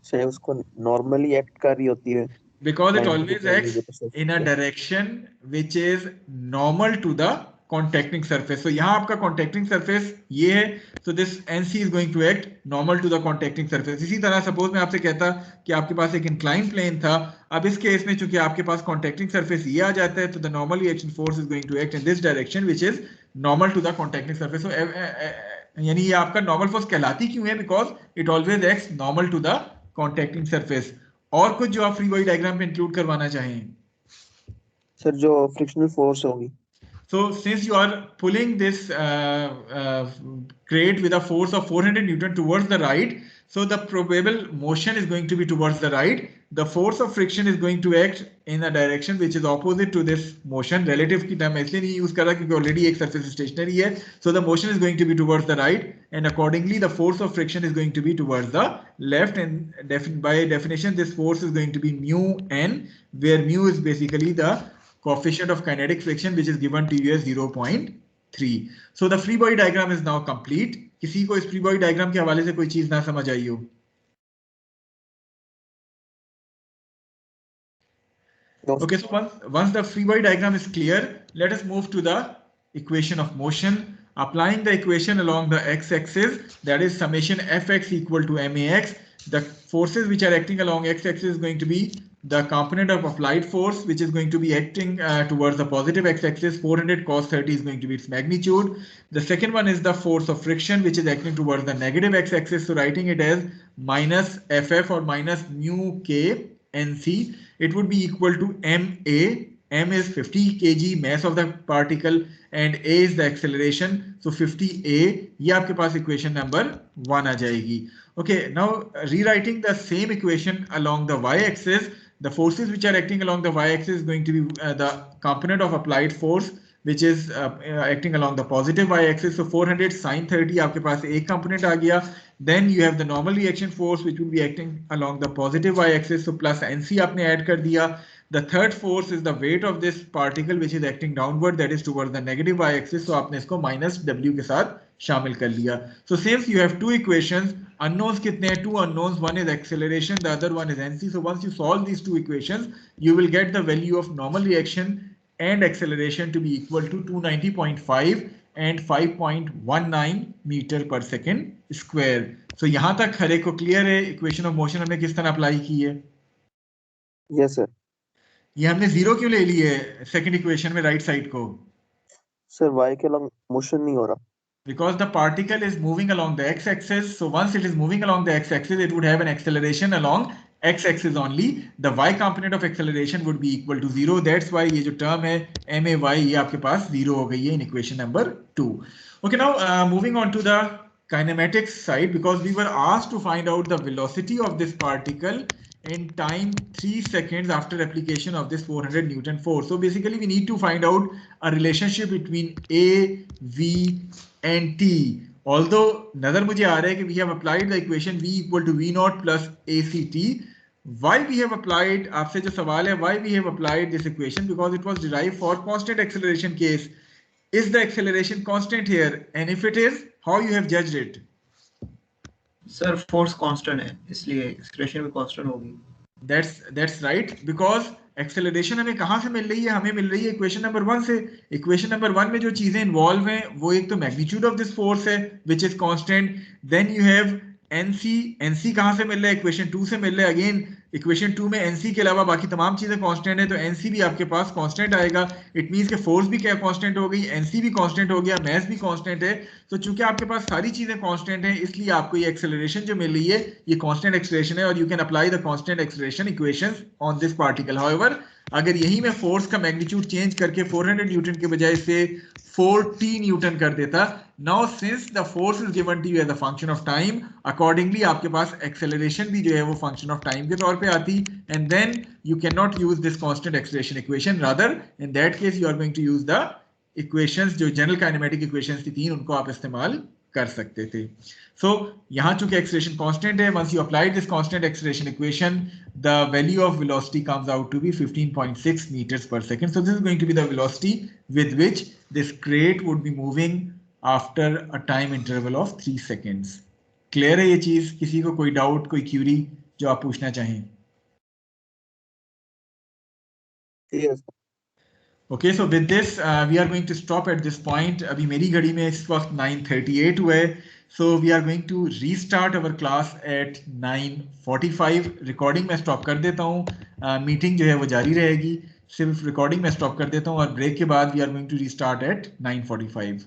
सर उसको normally act कर रही होती है. Because it 90 always acts degrees in a direction which is normal to the contacting surface. So यहाँ आपका contacting surface ये है. So this NC is going to act normal to the contacting surface. इसी तरह suppose मैं आपसे कहता कि आपके पास एक inclined plane था. अब इस केस में चूंकि आपके पास contacting surface ये आ जाता है, तो the normal reaction force is going to act in this direction which is normal to the contacting surface. So यानी ये आपका normal force कहलाती क्यों है? Because it always acts normal to the contacting surface. और कुछ जो आप फ्री बॉडी डायग्राम पे इंक्लूड करवाना चाहें? सर जो फ्रिक्शनल फोर्स होगी. So since you are pulling this crate with a force of 400 Newton towards the right, so the probable motion is going to be towards the right. The force of friction is going to act in a direction which is opposite to this motion. Relative की term इसलिए नहीं use कर रहा क्योंकि already एक surface stationery है. So the motion is going to be towards the right, and accordingly the force of friction is going to be towards the left. And by definition, this force is going to be mu n, where mu is basically the coefficient of kinetic friction which is given to you as 0.3. So the free body diagram is now complete. किसी को इस free body diagram के हवाले से कोई चीज ना समझ आई हो? Okay, so once the free body diagram is clear, let us move to the equation of motion. Applying the equation along the x-axis, that is summation fx equal to max. The forces which are acting along x-axis is going to be the component of applied force, which is going to be acting towards the positive x-axis. 400 cos 30 is going to be its magnitude. The second one is the force of friction, which is acting towards the negative x-axis. So writing it as minus ff or minus mu k nc, it would be equal to ma. M is 50 kg mass of the particle and a is the acceleration. So 50a, ये आपके पास equation number 1 आ जाएगी. Okay, now rewriting the same equation along the y-axis, the forces which are acting along the y-axis is going to be the component of applied force, which is acting along the positive y-axis. So 400 sin 30 आपके पास एक component आ गया. Then you have the normal reaction force which will be acting along the positive y-axis. So plus nc आपने add कर दिया. The third force is the weight of this particle which is acting downward, that is towards the negative y-axis. So आपने इसको minus w के साथ शामिल कर लिया. So since you have two equations, unknowns कितने हैं? Two unknowns. One is acceleration, the other one is nc. So once you solve these two equations, you will get the value of normal reaction and acceleration to be equal to 290.5 and 5.19 meter per second square. So यहाँ तक हर एक को clear है? Equation of motion हमने किस तरह apply की है? Yes sir. ये हमने जीरो क्यों ले ली है सेकंड इक्वेशन में राइट साइड को? सर y के along motion नहीं हो रहा. Because the particle is moving along the x-axis. So once it is moving along the x-axis, it would have an acceleration along x-axis only. The y component of acceleration would be equal to 0. That's why ये जो term है may ये आपके पास 0 हो गई है in equation number 2. Okay, now moving on to the kinematics side, because we were asked to find out the velocity of this particle in time 3 seconds after application of this 400 Newton force. So basically we need to find out a relationship between A, V and T. Although nazar mujhe aa raha hai ki we have applied the equation V equal to V naught plus ACT. Why we have applied, aapse jo sawal hai, why we have applied this equation? Because it was derived for constant acceleration case. Is the acceleration constant here? And if it is, how you have judged it? Sir force constant है इसलिए expression भी constant होगी. That's right, because acceleration हमें कहाँ से मिल रही है? हमें मिल रही है इक्वेशन नंबर 1 से. इक्वेशन नंबर 1 में जो चीजें इन्वॉल्व हैं वो एक तो मैग्नीट्यूड ऑफ दिस फोर्स है which is constant. Then you have NC कहाँ से मिल रहा है? इक्वेशन 2 से मिल रहा है. अगेन इक्वेशन 2 में एनसी के अलावा बाकी तमाम चीजें कांस्टेंट है, तो एनसी भी आपके पास कांस्टेंट आएगा. इट मींस के फोर्स भी क्या कांस्टेंट हो गई, एनसी भी कांस्टेंट हो गया, मास भी कांस्टेंट है. तो चूंकि आपके पास सारी चीजें कांस्टेंट हैं, इसलिए आपको ये एक्सेलरेशन जो मिल रही है ये कांस्टेंट एक्सेलरेशन है, और you can apply the constant acceleration equations on this particle. However अगर यही मैं फोर्स का मैग्नीट्यूड चेंज करके 400 न्यूटन के बजाय से 40 न्यूटन कर देता, now since the force is given to you as a function of time, accordingly आपके पास एक्सेलरेशन भी जो है वो फंक्शन ऑफ टाइम के तौर पे आती, and then you can not use this constant acceleration equation. Rather in that case you are going to use the equations जो जनरल काइनेमेटिक इक्वेशंस थी 3, उनको आप इस्तेमाल कर सकते थे. So यहाँ चूंकि acceleration constant है, once you apply this constant acceleration equation, the value of velocity comes out to be 15.6 meters per second. So this is going to be the velocity with which this crate would be moving after a time interval of 3 seconds. Clear है ये चीज? किसी को कोई doubt, कोई Curie जो आप पूछना चाहें? Yes. Okay, so with this we are going to stop at this point. अभी मेरी घड़ी में इस वक्त 9:38 हुआ है. So we are going to restart our class at 9:45. Recording मैं स्टॉप कर देता हूँ. मीटिंग जो है वो जारी रहेगी. सिर्फ रिकॉर्डिंग में स्टॉप कर देता हूँ और ब्रेक के बाद we are going to restart at 9:45.